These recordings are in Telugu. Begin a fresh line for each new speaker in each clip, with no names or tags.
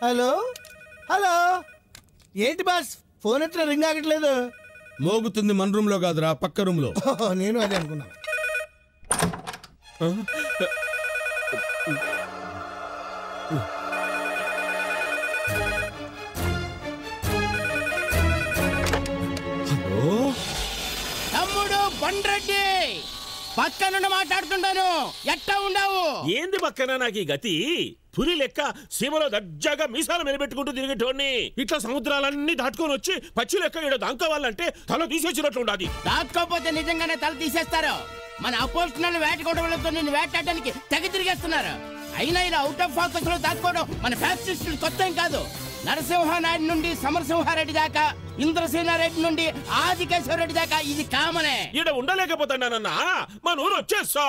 హలో హలో, ఏంటి బాస్ ఫోన్ ఎట్లా రింగ్ ఆగట్లేదు?
మోగుతుంది మన రూమ్ లో కాదురా, పక్క రూమ్ లో.
నేను అదే అనుకున్నాను.
తమ్ముడు బండ్రెడ్డి, పక్క నుండి మాట్లాడుతుంటాను. ఎట్టా ఉండవు?
ఏంది పక్కన నాకు ఈ గతి? పులి లెక్క సీమలో దర్జాగా మీసాలు మెలిపెట్టుకుంటూ తిరిగేటోడిని ఇట్లా సముద్రాలన్నీ దాటుకొని వచ్చి పచ్చి లెక్క ఇక్కడ దాక్కోవాలంటే తల తీసేసినట్లు ఉండాలి.
దాక్కోపోతే నిజంగానే తల తీసేస్తారు. మన అపోజిషన్ వేటకోవడంతో నిన్ను వేటాడడానికి తెగ తిరిగేస్తున్నారు. అయినా ఇలా అవుట్ ఆఫ్ ఫోకస్ లో దాక్కోవడం మన ఫ్యాక్టరీస్టులు కొత్త ఏం కాదు. నరసింహానాయుడు నుండి సమరసింహారెడ్డి దాకా, ఇంద్రసేనారెడ్డి నుండి ఆదికేశ్వరరెడ్డి దాకా ఇది కామనే.
ఈడ ఉండలేకపోతానన్నా మన ఊరు వచ్చేస్తా.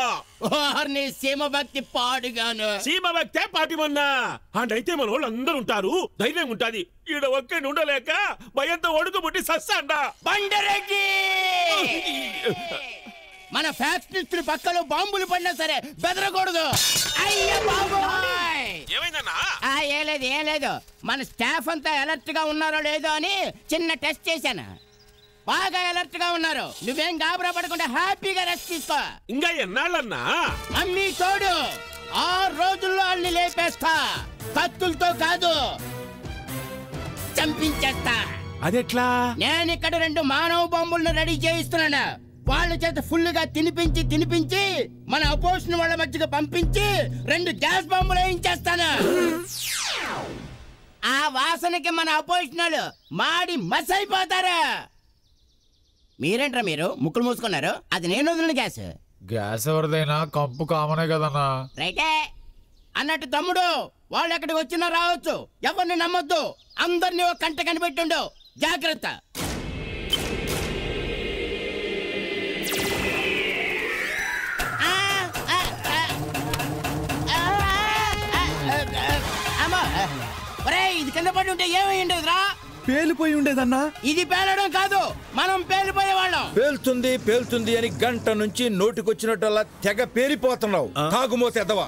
ఓర్ని సీమ భక్తి పాడుగాను.
సీమ భక్తే పాటిమన్నా అంటే మన వాళ్ళు అందరూ ఉంటారు, ధైర్యం ఉంటాది. ఈడ ఒక్కడిని ఉండలేక భయంతో ఒడుకు పుట్టి సస్సాండా.
బండరెడ్డి, మన ఫ్యాక్టరీ పక్కలో బాంబులు పడినా సరే బెదరకూడదు. అయ్యో బాబోయ్,
ఏమైందన్నా?
ఏం లేదు. మన స్టాఫ్ అంతా అలర్ట్ గా ఉన్నారో లేదో అని చిన్న టెస్ట్ చేశాను. బాగా అలర్ట్ గా ఉన్నారు. నువ్వేం గాబరా పడకుండా హ్యాపీగా రెస్ట్ తీసుకో.
ఇంకా ఎన్నాళ్ళన్నా?
అమ్మీ తోడు 6 రోజుల్లో అన్ని లేపేస్తా. కత్తులతో కాదు, చంపించేస్తా.
అదెట్లా?
నేను ఇక్కడ 2 మానవ బాంబులను రెడీ చేయిస్తున్నాను. వాళ్ళ చేత ఫుల్ గా తినిపించి మన అపోజిషన్ వాళ్ళ మధ్యగా పంపించి 2 గ్యాస్ బాంబులు వేయించేస్తాను. ఆ వాసనకి మన అపోజిషన్ వాళ్ళు మాడి మసైపోతారు. మీరేంట్రా మీరు ముక్కులు మూసుకున్నారు? అది నేను వదిలిన గ్యాస్.
గ్యాస్ ఎవరిదైనా కంపు కామనే కదన్నా.
రైటే అన్నట్టు తమ్ముడు, వాళ్ళు ఎక్కడికి వచ్చినా రావచ్చు. ఎవరిని నమ్మొద్దు. అందరినీ ఒక కంట కనిపెట్టుండు. జాగ్రత్త. ఇది కింద పడి ఉంటే ఏమై ఉండేదిరా?
పేలిపోయి ఉండేదన్నా.
ఇది పేలడం కాదు, మనం పేలిపోయేవాళ్ళం.
పేలుతుంది అని గంట నుంచి నోటికొచ్చినట్టల్లా తెగ పేలిపోతున్నావు. తాగుమోత ఎదవా,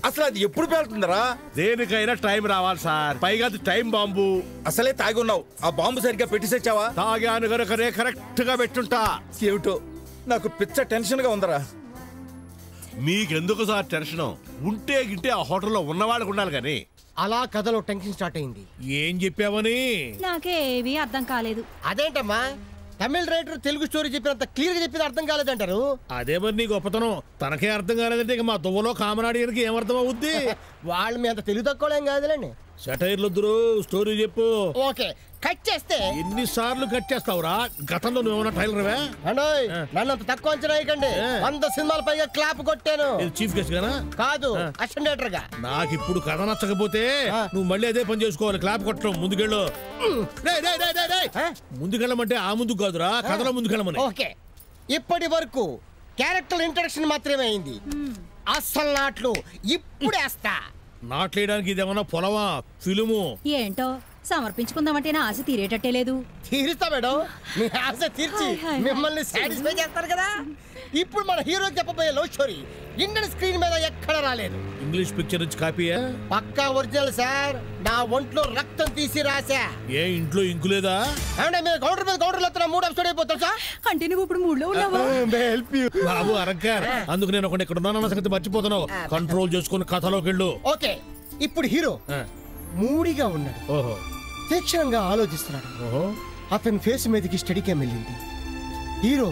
అసలు అది ఎప్పుడు పేలుతుందరా?
దేనికైనా టైం రావాలి సార్. పైగా టైం బాంబు.
అసలే తాగి ఉన్నావు. ఆ బాంబు సరిగ్గా పెట్టిసచ్చావా?
తాగాను గనకనే కరెక్ట్ గా పెట్టుంటా.
ఏమిటో నాకు పిచ్చ టెన్షన్ గా ఉందరా.
మీకెందుకు సార్ టెన్షన్? ఉంటే గిట్టే ఆ హోటల్లో ఉన్నవాళ్ళకు ఉండాలి కానీ.
అలా కథలో టెన్షన్ స్టార్ట్ అయింది.
ఏం చెప్పావని
నాకేవి అర్థం కాలేదు.
అదేంటమ్మా, తమిళ రైటర్ తెలుగు స్టోరీ చెప్పినంత క్లియర్ గా చెప్పింది అర్థం కాలేదంటారు?
అదే మరి నీ గొప్పతనం. తనకే అర్థం కాలేదంటే ఇక మా దువ్వలో కామనాడికి ఏమర్థం అవుద్ది?
వాళ్ళు మీ అంత తెలుగు తక్కువలేం కాదులేండి.
సెటైర్లొద్దురు, స్టోరీ చెప్పు.
ఓకే, కట్ చేస్తే.
ఎన్నిసార్లు కట్ చేస్తావురా? గతంలో నువ్వేమన్నా టైలర్వే?
నన్ను అంత తక్కువ అంచనా వేయకండి. 100 సినిమాల పైగా క్లాప్ కొట్టాను.
చీఫ్ గెస్ట్ గానా?
కాదు, అసిస్టెంట్ డైరెక్టర్ గా.
నాకు ఇప్పుడు కథ నచ్చకపోతే నువ్వు మళ్ళీ అదే పని చేసుకోవాలి. క్లాప్ కొట్టడం. ముందుకెళ్ళు. ముందుకెళ్ళమంటే ఆ ముందుకు కాదురా, కథలో ముందుకెళ్ళమని.
ఓకే, ఇప్పటి వరకు క్యారెక్టర్ ఇంట్రడక్షన్ మాత్రమే అయింది. అసలు నాట్లు ఇప్పుడేస్తా.
నాట్లేయడానికి ఇదేమన్నా పొలమా, ఫిల్ము?
ఏంటో సమర్పించుకుందామంటే నా ఆశ తీరేటట్టే లేదు.
తీరుస్తా మేడం, మీ ఆశ తీర్చి మిమ్మల్ని సాటిస్ఫై చేస్తారు కదా. ఇప్పుడు మన హీరో చెప్పబోయే లవ్ స్టోరీ ఇండియన్ స్క్రీన్ మీద ఎక్కడ రాలేదు.
ఇంగ్లీష్ పిక్చర్ నుంచి కాపీయా?
పక్కా ఒరిజినల్ సార్. నా ఒంట్లో రక్తం తీసి రాసా.
ఏ ఇంట్లో ఇంకు లేదా?
అంటే మీరు కౌంటర్ మీద కౌంటర్లు వస్తున్నా 3 ఎపిసోడ్ అయిపోతారు సార్.
అంటే నువ్వు ఇప్పుడు మూడ్లో ఉన్నావా?
బాబు అరంకార్, అందుకు నేను ఒకటి ఇక్కడ ఉన్నానన్న సంగతి మర్చిపోతున్నావు. కంట్రోల్ చేసుకుని కథలోకి వెళ్ళు.
ఓకే, ఇప్పుడు హీరో మూడిగా ఉన్నాడు.
ఓహో,
తీక్షణంగా ఆలోచిస్తున్నాడు. అతని ఫేస్ మీదకి స్టడీ క్యామ్ వెళ్ళింది. హీరో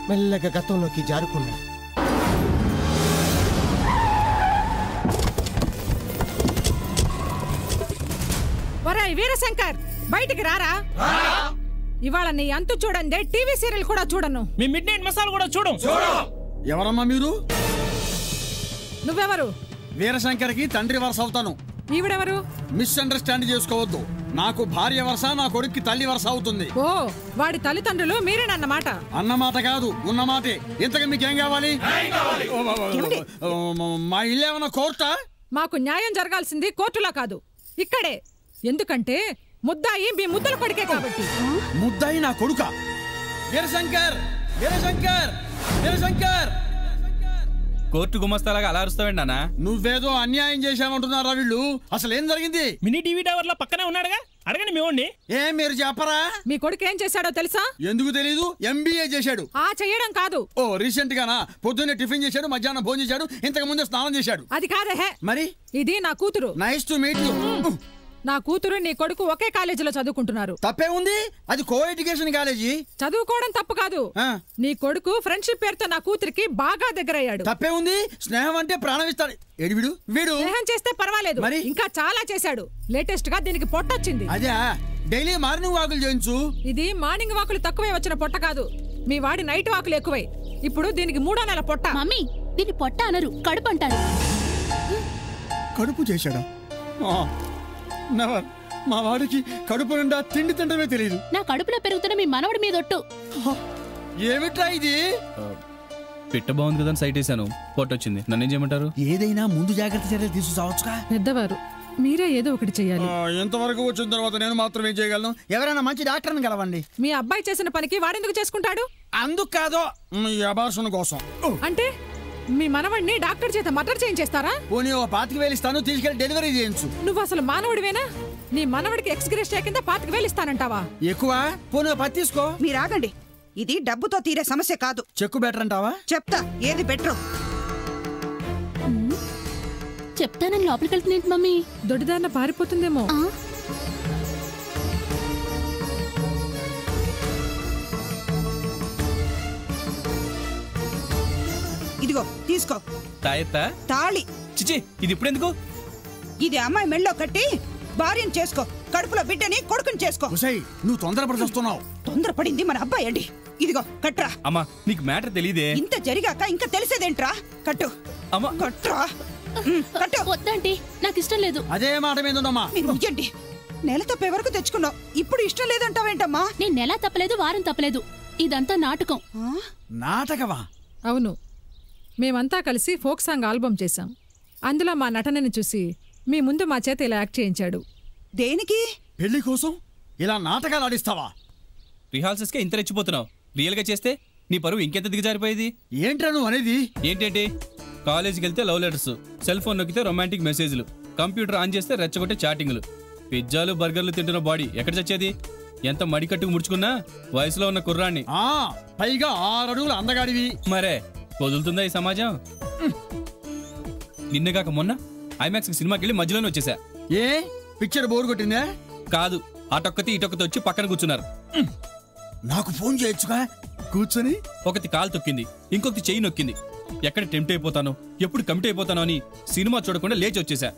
మెల్లగా గతంలోకి జారుకున్నాడు.
ఒరేయ్ వీరశంకర్, బయటికి రారా. ఇవాళ నీ అంతు చూడండి, టీవీ సీరియల్ కూడా చూడను.
మీ మిడ్ నైట్ మసాలా కూడా చూడం.
ఎవరమ్మా మీరు?
నువ్వెవరు?
వీరశంకర్ కి తండ్రి వరుస అవుతాను.
ఈవిడెవరు?
మిస్అండర్స్టాండ్ చేసుకోవద్దు. నాకు భార్య వరుస, నా కొడుక్కి తల్లి వరుస అవుతుంది.
ఓ, వాడి తల్లిదండ్రులు మీరేనన్నమాట.
అన్నమాట కాదు, ఉన్నమాటే. ఇంతగా మీకేం కావాలి? మా ఇల్లు ఏమన్నా కోర్టా?
మాకు న్యాయం జరగాల్సింది కోర్టులో కాదు, ఇక్కడే. ఎందుకంటే ముద్దాయి మీ ముద్దల కొడుకే కాబట్టి.
ముద్దాయి నా కొడుక? వీరశంకర్, వీరశంకర్, వీరశంకర్,
కోర్టు గుమస్తాలాగా అలా అరుస్తావేంటి నాన్న?
నువ్వేదో అన్యాయం చేశామంటున్నారా వీళ్ళు? అసలు ఏం జరిగింది?
మినీ టీవీ టవర్ లో పక్కనే ఉన్నాడుగా, అడగండి మీ వాడిని.
ఏం మీరు చెప్పరా?
మీ కొడుకు ఏం చేశాడో తెలుసా?
ఎందుకు తెలీదు? MBA చేశాడు.
చేయడం కాదు.
ఓ రీసెంట్ గానా? పొద్దున్నే టిఫిన్ చేశాడు, మధ్యాహ్నం భోజనం చేశాడు, ఇంతకు ముందే స్నానం చేశాడు.
అది కాదే.
మరి
ఇది నా కూతురు.
Nice to meet you.
నా కూతురు నీ కొడుకు ఒకే కాలేజీలో చదువుకుంటున్నారు.
తప్పే ఉంది? అది కో ఎడ్యుకేషన్ కాలేజీ.
చదువుకోవడం తప్పు కాదు. నీ కొడుకు ఫ్రెండ్షిప్ పేరుతో నా కూతురికి బాగా దగ్గరయ్యాడు.
తప్పే ఉంది? స్నేహం అంటే ప్రాణం ఇస్తాడు. వీడు
స్నేహం చేస్తే పర్వాలేదు, మరి ఇంకా చాలా చేశాడు. లేటెస్ట్ గా దీనికి పొట్టొచ్చింది.
అదే డైలీ మార్నింగ్ వాకులు చేయించు.
ఇది మార్నింగ్ వాకులు తక్కువే వచ్చిన పొట్ట కాదు, మీ వాడి నైట్ వాకులు ఎక్కువై. ఇప్పుడు దీనికి 3వ నెల పొట్ట.
మమ్మీ, దీని పొట్ట అనరు, కడుపు అంటారు.
కడుపు చేశాడా? మా వాడికి కడుపు నిండా తిండి తింటమే తెలియదు.
నా కడుపులో పెరుగుతున్న మీ మనవడి మీద ఒట్టు.
ఏమిట్రా ఇది?
పిట్ట బాగుంది కదా సైట్ వేసాను, పొట్టొచ్చింది. నన్నేం చేయమంటారు?
ఏదైనా ముందు జాగ్రత్త చర్యలు తీసుకురావచ్చుగా.
పెద్దవారు మీరే ఏదో ఒకటి చెయ్యాలి.
ఎంతవరకు వచ్చిన తర్వాత నేను మాత్రం ఏం చేయగలను? ఎవరైనా మంచి డాక్టర్ని కలవండి.
మీ అబ్బాయి చేసిన పనికి వాడెందుకు చేసుకుంటాడు?
అందుకు కాదో, ఈ అబార్షన్ కోసం.
అంటే మీ మనవడిని డాక్టర్ చేత మర్డర్ చేయించేస్తారా?
పోనీ ఓ 25,000 ఇస్తాను, తీసుకెళ్లి డెలివరీ చేయించు.
నువ్వు అసలు మానవుడివేనా? నీ మనవడికి ఎక్స్గ్రేషియా కింద 25,000 ఇస్తానంటావా?
ఎక్కువ? పోనీ 10 తీసుకో.
మీరు ఆగండి, ఇది డబ్బుతో తీరే సమస్య కాదు.
చెక్కు బెటర్ అంటావా?
చెప్తా, ఏది బెటర్.
చెప్తానని లోపలికి వెళ్తున్నాంటి మమ్మీ.
దొడ్డిదారిన పారిపోతుందేమో.
ఇదిగో తీసుకో.
తాయెత్తా?
తాళి.
చిచి, ఇది ఇప్పుడు ఎందుకు?
ఇది అమ్మాయి మెళ్ళో కట్టి భార్యను చేసుకో, కడుపులో బిడ్డని కొడుకుని చేసుకో.
నువ్వు తొందరపడి వస్తున్నావు.
తొందరపడింది మన అబ్బాయి అండి. ఇదిగో కట్రా.
అమ్మా, నీకు మ్యాటర్ తెలియదే.
ఇంత జరిగాక ఇంకా తెలిసేదేంట్రా? కట్టు.
అమ్మా
కట్రా. కట్టు.
వద్దంటే నాకు ఇష్టం లేదు.
అదే మాట మీద ఉండమ్మా.
మీరు ఉయ్యండి. నెల తప్పే వరకు తెచ్చుకున్నావు, ఇప్పుడు ఇష్టం లేదంటావేంటమ్మా?
నేను నెల తప్పలేదు, వారం తప్పలేదు, ఇదంతా నాటకం.
నాటకమా?
అవును, మేమంతా కలిసి ఫోక్ సాంగ్ ఆల్బమ్ చేశాం. అందులో మా నటనని చూసి మీ ముందు మా చేత ఇలా యాక్ట్ చేయించాడు.
దేనికి?
పెళ్లి కోసం ఇలా నాటకాలు ఆడిస్తావా?
రిహార్సల్స్ కే ఇంత రెచ్చిపోతున్నావు, రియల్ గా చేస్తే నీ పరువు ఇంకెంత దిగజారిపోయేది.
ఏంట్రా నువ్వు అనేది?
ఏంటంటే కాలేజీకి వెళ్తే లవ్ లెటర్స్, సెల్ ఫోన్ నొక్కితే రొమాంటిక్ మెసేజ్లు, కంప్యూటర్ ఆన్ చేస్తే రెచ్చగొట్టే చాటింగ్లు, పిజ్జాలు బర్గర్లు తింటున్న బాడీ ఎక్కడ చచ్చేది? ఎంత మడికట్టుకు ముడుచుకున్నా వయసులో ఉన్న కుర్రాన్ని.
పైగా 6 అడుగుల అందగాడివి.
మరే వదులుతుందా ఈ సమాజం? నిన్నగాక మొన్న ఐమాక్స్ సినిమాకి వెళ్ళి మధ్యలోనే వచ్చేసా.
ఏ పిక్చర్ బోర్ కొట్టిందా?
కాదు, అటొక్కతి ఇటొక్కతి వచ్చి పక్కన కూర్చున్నారు.
నాకు ఫోన్ చేయొచ్చుగా కూర్చొని.
ఒకటి కాలు తొక్కింది, ఇంకొకటి చెయ్యి నొక్కింది. ఎక్కడ టెంప్ట్ అయిపోతానో, ఎప్పుడు కమిట్ అయిపోతానో అని సినిమా చూడకుండా లేచి వచ్చేసా.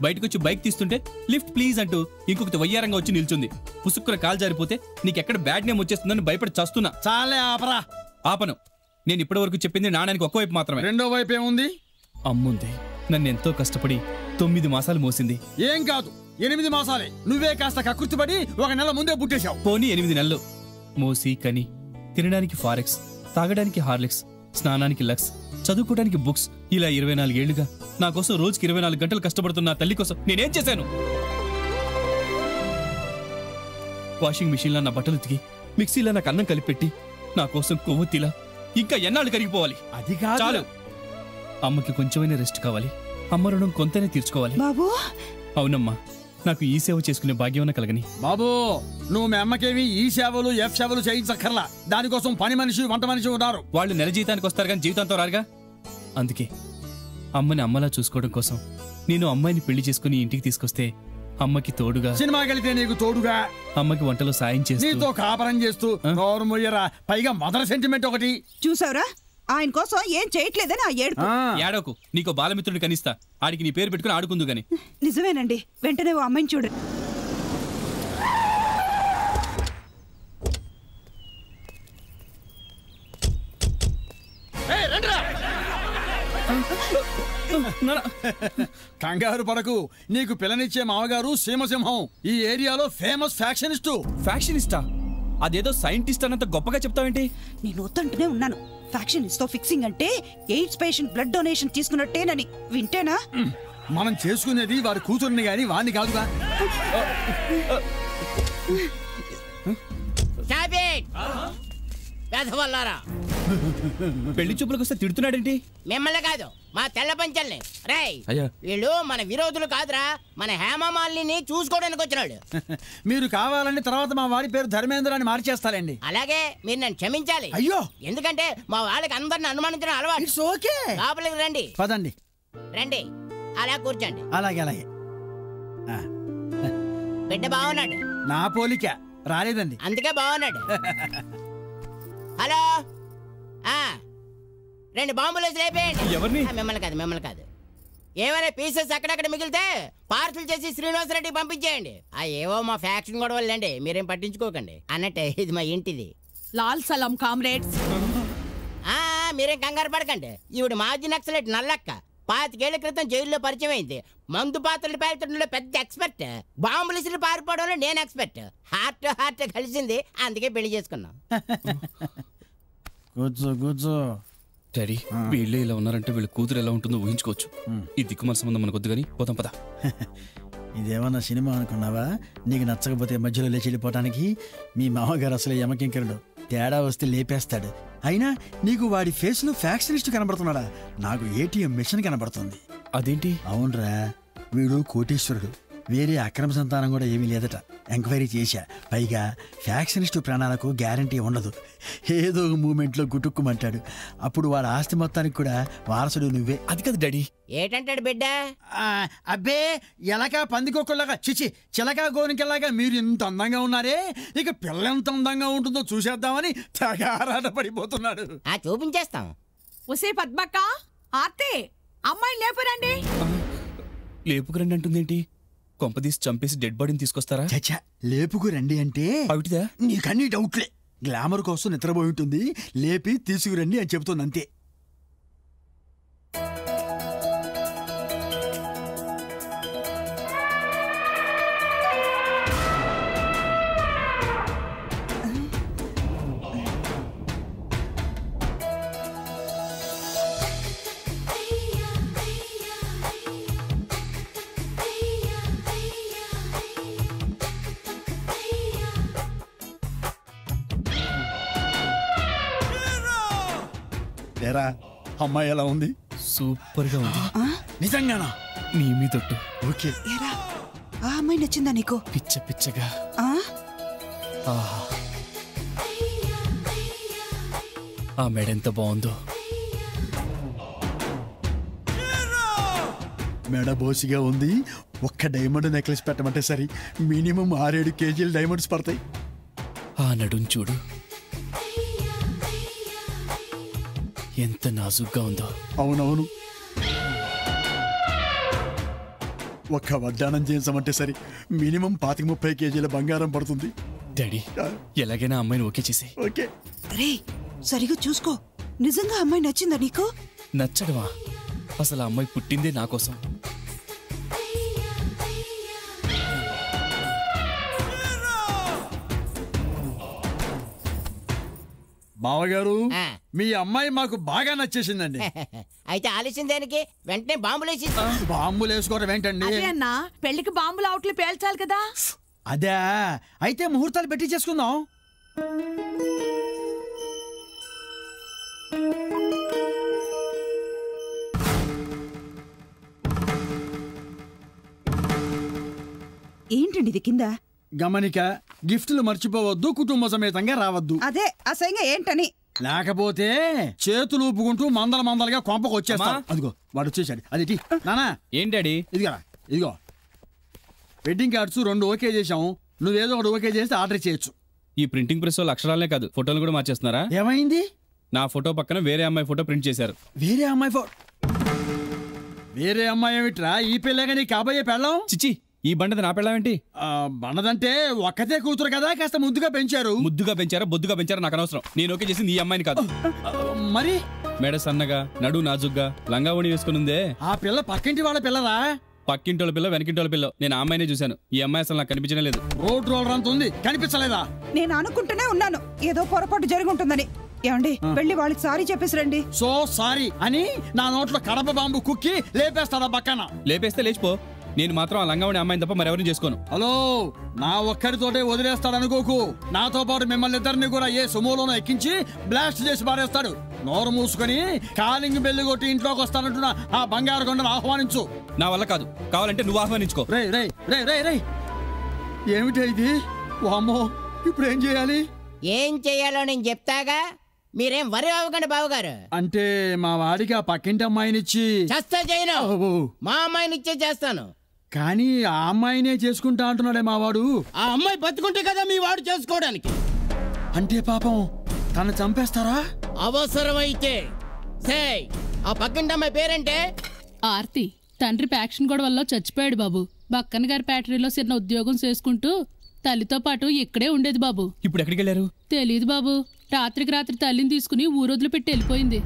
బయటకు వచ్చి బైక్ తీస్తుంటే లిఫ్ట్ ప్లీజ్ అంటూ ఇంకొకటి వయ్యారంగా వచ్చి నిల్చుంది. పుసుక్కున కాలు జారిపోతే నీకెక్కడ బ్యాడ్ నేమ్ వచ్చేస్తుందని భయపడి చస్తున్నా.
చాలే ఆపరా.
ఆపను. నేను ఇప్పటి వరకు చెప్పింది నాణానికి ఒక్కవైపు మాత్రమే.
రెండో వైపు ఏముంది?
అమ్ముంది. నన్ను ఎంతో కష్టపడి 9 మాసాలు మోసింది.
ఏం కాదు, 8 మాసాలే. నువ్వే కాస్త కకృతిపడి 1 నెల ముందే పుట్టేశావు.
పోనీ 8 నెలలు మోసి కని, తినడానికి ఫారెక్స్, తాగడానికి హార్లిక్స్, స్నానానికి లక్స్, చదువుకోవడానికి బుక్స్, ఇలా 24 ఏళ్లుగా నా కోసం రోజుకి 24 గంటలు కష్టపడుతున్న తల్లి కోసం నేనేం చేశాను? వాషింగ్ మిషన్లో నా బట్టలు ఉతికి, మిక్సీలో నాకు అన్నం కలిపెట్టి, నా కోసం కొవ్వొత్తిలా ఇంకా ఎన్నాళ్ళు కరిగిపోవాలి?
అది
చాలు. అమ్మకి కొంచెమైనా రెస్ట్ కావాలి. అమ్మ రుణం కొంతనే తీర్చుకోవాలి.
బాబు.
అవునమ్మా, నాకు ఈ సేవ చేసుకునే భాగ్యం కలగని.
బాబు, నువ్వు మీ అమ్మకేమి ఈ సేవలు ఎఫ్ సేవలు చేయించక్కర్లా. దానికోసం పని మనిషి, వంట మనిషి ఉన్నారు.
వాళ్ళు నెల జీతానికి వస్తారు కానీ జీవితంతో రారుగా. అందుకే అమ్మని అమ్మలా చూసుకోవడం కోసం నేను అమ్మాయిని పెళ్లి చేసుకుని ఇంటికి తీసుకొస్తే అమ్మకి తోడుగా,
సినిమాకి వెళ్తే నీకు తోడుగా,
అమ్మకి వంటలో సాయం చేస్తూ,
నీతో కాపరం చేస్తూ, నోరుమొయ్యరా, పైగా మదర్ సెంటిమెంట్ ఒకటి.
చూసావురా, ఆయన కోసం ఏం చేయట్లేదని ఆ ఏడుపు.
ఏడోకు, నీకో బాలమిత్రుడు కనిస్తా. ఆడికి నీ పేరు పెట్టుకుని ఆడుకుందు గాని.
నిజమేనండి, వెంటనే ఓ అమ్మాయిని చూడు.
కంగారు పడకు, నీకు పిల్లనిచ్చే మామగారు సీమసింహం, ఈ ఏరియాలో ఫేమస్ ఫ్యాక్షనిస్టు.
ఫ్యాక్షనిస్టా? అదేదో సైంటిస్ట్ అన్నంత గొప్పగా చెప్తావేంటి?
నేను వద్దంటూనే ఉన్నాను. ఫ్యాక్షనిస్ట్ తో ఫిక్సింగ్ అంటే ఎయిడ్స్ పేషెంట్ బ్లడ్ డొనేషన్ తీసుకున్నట్టేనని. వింటేనా?
మనం చేసుకునేది వారి కూతుర్ని గాని వాడిని కాదుగా.
వెధవల్లారా.
పెళ్లి చూపులకు వస్తే తిడుతున్నాడేంటి?
మిమ్మల్ని కాదు, మా తెల్ల పంచల్ని. రేయ్,
అయ్యా.
వీళ్ళు మన విరోధులు కాదురా, మన హేమమాలిని చూసుకోవడానికి వచ్చినాడు.
మీరు కావాలని తర్వాత మా వాడి పేరు ధర్మేంద్ర అని మార్చేస్తారండి.
అలాగే మీరు నన్ను క్షమించాలి.
అయ్యో,
ఎందుకంటే మా వాళ్ళకి అందరిని అనుమానించడం అలవాటు.
It's okay.
లోపలికి రండి.
పదండి.
రండి, అలా కూర్చోండి.
అలాగే అలాగే.
బిడ్డ బాగున్నాడు.
నా పోలిక రాలేదండి,
అందుకే బాగున్నాడు. హలో, 2 బాంబులు వేసి లేపేయండి.
ఎవరిని?
మిమ్మల్ని కాదు, మిమ్మల్ని కాదు. ఏమైనా పీసెస్ అక్కడక్కడ మిగిలితే పార్సల్ చేసి శ్రీనివాసరెడ్డి పంపించేయండి. ఏవో మా ఫ్యాక్షన్ కూడా వాళ్ళండి, మీరేం పట్టించుకోకండి. అన్నట్టే ఇది మా ఇంటిది.
లాల్ సలాం కామ్రేడ్స్.
మీరేం కంగారు పడకండి. ఈవిడ మాజీ నక్సలైట్ నల్లక్క. 25 ఏళ్ల క్రితం జైల్లో పరిచయం అయింది. మందు పాత్రలు పేల్చడంలో పెద్ద ఎక్స్పర్ట్. బాంబులు ఇసిరి పారిపోవడంలో నేను ఎక్స్పర్ట్. హార్ట్ టు హార్ట్ కలిసింది, అందుకే పెళ్లి చేసుకున్నాం.
కూర్చో కూర్చో.
డాడీ, వీళ్ళే ఇలా ఉన్నారంటే వీళ్ళ కూతురు ఎలా ఉంటుందో ఊహించుకోవచ్చు. ఈ దిక్కుమాల సంబంధం మనకొద్దు కానీ పోతాం పదా.
ఇదేమన్నా సినిమా అనుకున్నావా? నీకు నచ్చకపోతే మధ్యలో లేచి వెళ్ళిపోవటానికి? మీ మామగారు అసలు యమకింకరుడు. తేడా వస్తే లేపేస్తాడు. అయినా నీకు వాడి ఫేస్ లో ఫ్యాక్షనిస్ట్ కనబడుతున్నాడా? నాకు ఏటీఎం మిషన్ కనబడుతుంది.
అదేంటి?
అవునరా, వీడు కోటీశ్వరుడు. వేరే అక్రమ సంతానం కూడా ఏమీ లేదట. ఎంక్వైరీ చేశా. పైగా ఫ్యాక్షనిస్టు ప్రాణాలకు గ్యారంటీ ఉండదు. ఏదో మూమెంట్లో గుటుక్కుమంటాడు. అప్పుడు వాడి ఆస్తి మొత్తానికి కూడా వారసుడు నువ్వే.
అది కదా డాడీ.
ఏంటంటాడు బిడ్డ?
అబ్బే, ఎలక పందికొక్కలాగా చిచి చిలక గోనికలాగా మీరు ఇంత అందంగా ఉన్నారే, ఇక పిల్ల ఎంత అందంగా ఉంటుందో చూసేద్దామని తెగ ఆరాట పడిపోతున్నాడు.
చూపించేస్తాం.
ఒసే పద్మక్క, ఆర్తే, అమ్మాయిని లేపురండి.
లేపుకురండి అంటుందేంటి? కొంపదీసి చంపేసి డెడ్ బాడీని తీసుకొస్తారా?
చచ్చా, లేపుకు రండి అంటే
అవిటిదా?
నీకన్నీ డౌట్లే. గ్లామర్ కోసం నిద్రపోయి ఉంటుంది, లేపి తీసుకురండి అని చెబుతుంది అంతే. ఏరా, అమ్మాయి ఎలా ఉంది?
సూపర్ గా ఉంది.
నిజంగానా?
నీ మీదొట్టు.
ఓకే.
ఆ అమ్మాయి నచ్చిందా నీకు?
పిచ్చ పిచ్చగా. ఆ మెడ ఎంత బాగుందో.
మెడ బోసిగా ఉంది. ఒక్క డైమండ్ నెక్లెస్ పెట్టమంటే సరి, మినిమం 6-7 కేజీలు డైమండ్స్ పడతాయి.
ఆ నడుం చూడు, ఎంత నాజుగ్గా ఉందో.
అవునవును. ఒక్క వడ్డానం చేయించమంటే సరి, మినిమం 25-30 కేజీల బంగారం పడుతుంది.
డాడీ, ఎలాగైనా అమ్మాయిని ఓకే చేసి.
ఓకే.
రే, సరిగా చూసుకో. నిజంగా అమ్మాయి నచ్చిందా నీకు?
నచ్చడమా? అసలు ఆ అమ్మాయి పుట్టిందే నా కోసం.
బావగారు, మీ అమ్మాయి మాకు బాగా నచ్చేసిందండి.
అయితే ఆలస్యం దేనికి? వెంటనే బాంబులేసి.
బాంబులు వేసుకోవడం ఏంటండి?
అన్నా, పెళ్లికి బాంబులు అవుట్లు పేల్చాలి కదా.
అదే, అయితే ముహూర్తాలు పెట్టి చేసుకుందాం.
ఏంటండి ఇది కింద?
గమనిక, గిఫ్ట్లు మర్చిపోవద్దు, కుటుంబ సమేతంగా రావద్దు.
అదే అసహ్యంగా ఏంటని.
లేకపోతే చేతులు ఊపుకుంటూ మందలుగా కొంపకు వచ్చేస్తా. అదిగో వాడు వచ్చేసాడు. అది నానా.
ఏం డాడీ?
ఇదిగో వెడ్డింగ్ కార్డ్స్ 2 ఓకే చేసాము. నువ్వేదో ఒకటి ఓకే చేస్తే ఆర్డర్ చేయొచ్చు.
ఈ ప్రింటింగ్ ప్రెస్ వాళ్ళు అక్షరాలనే కాదు, ఫోటోలు కూడా మార్చేస్తున్నారా?
ఏమైంది?
నా ఫోటో పక్కన వేరే అమ్మాయి ఫోటో ప్రింట్ చేశారు.
వేరే అమ్మాయి వేరే అమ్మాయి ఏమిట్రా? ఈ పిల్లగా నీ కాబోయే పెళ్ళం?
చిచి, ఈ బండది నా పెళ్ళమేంటి?
బండదంటే ఒక్కతే కూతురు కదా, కాస్త ముద్దుగా పెంచారు.
ముద్దుగా పెంచారా బొద్దుగా పెంచారా నాకు అనవసరం. నేను ఓకే చేసింది ఈ అమ్మాయిని కాదు.
మరి
మెడ సన్నగా, నడు నాజుగ్గా, లంగా ఓణి వేసుకునుందే
ఆ పిల్ల పక్కింటి వాళ్ళ పిల్లరా?
పక్కింటోళ్ళ పిల్ల, వెనకింటోళ్ళ పిల్ల. నేను ఆ అమ్మాయినే చూశాను. ఈ అమ్మాయి అసలు నాకు కనిపించనే లేదు.
రోడ్ రోలర్ అంత ఉంది, కనిపించలేదా?
నేను అనుకుంటూనే ఉన్నాను ఏదో పొరపాటు జరిగి ఉంటుందని. ఏమండి, వెళ్ళి వాళ్ళకి సారీ చెప్పేసి రండి.
సో సారీ అని నా నోట్లో కడప బాంబు కుక్కి లేపేస్తాడా పక్కన?
లేపేస్తే లేచిపో. నేను మాత్రం ఆ లంగావని అమ్మాయిని తప్ప మరెవరిని చేసుకోను.
హలో, నా ఒక్కడితోటే వదిలేస్తాడనుకోకు. నాతో పాటు మిమ్మల్ని ఇద్దరిని కూడా ఏ సుమోలోనో ఎక్కించి బ్లాస్ట్ చేసి పారేస్తాడు. నోరు మూసుకొని కాలింగ్ బెల్లి కొట్టి ఇంట్లోకి వస్తానంటున్నా ఆ బంగారు కొండను ఆహ్వానించు.
నా వల్ల కాదు, కావాలంటే నువ్వు ఆహ్వానించుకో.
రే రే రే రే రే ఏమిటా ఇది? వామ్మో, ఇప్పుడు ఏం చేయాలి?
ఏం చెయ్యాలో నేను చెప్తాగా, మీరేం వరి అవ్వకండి బావగారు.
అంటే మా వాడికి ఆ పక్కింటి అమ్మాయినిచ్చి
చేస్తా చేయను, మా అమ్మాయినిచ్చే చేస్తాను.
కానీ ఆ అమ్మాయినే చేసుకుంటా అంటున్నాడే మా వాడు.
ఆ అమ్మాయి బతుకుంటే కదా మీ వాడు చేసుకోవడానికి.
అంటే పాపం తను చంపేస్తారా?
అవసరమైతే. ఆ పక్కింటి అమ్మాయి పేరంటే
ఆర్తి. తండ్రి ఫ్యాక్షన్ గొడవల్లో చచ్చిపోయాడు బాబు. బక్కన్ గారి ఫ్యాక్టరీలో చిన్న ఉద్యోగం చేసుకుంటూ తల్లితో పాటు ఇక్కడే ఉండేది బాబు.
ఇప్పుడు ఎక్కడికి వెళ్ళారు
తెలీదు బాబు. రాత్రికి రాత్రి తల్లిని తీసుకుని ఊరొదిలి పెట్టి వెళ్ళిపోయింది.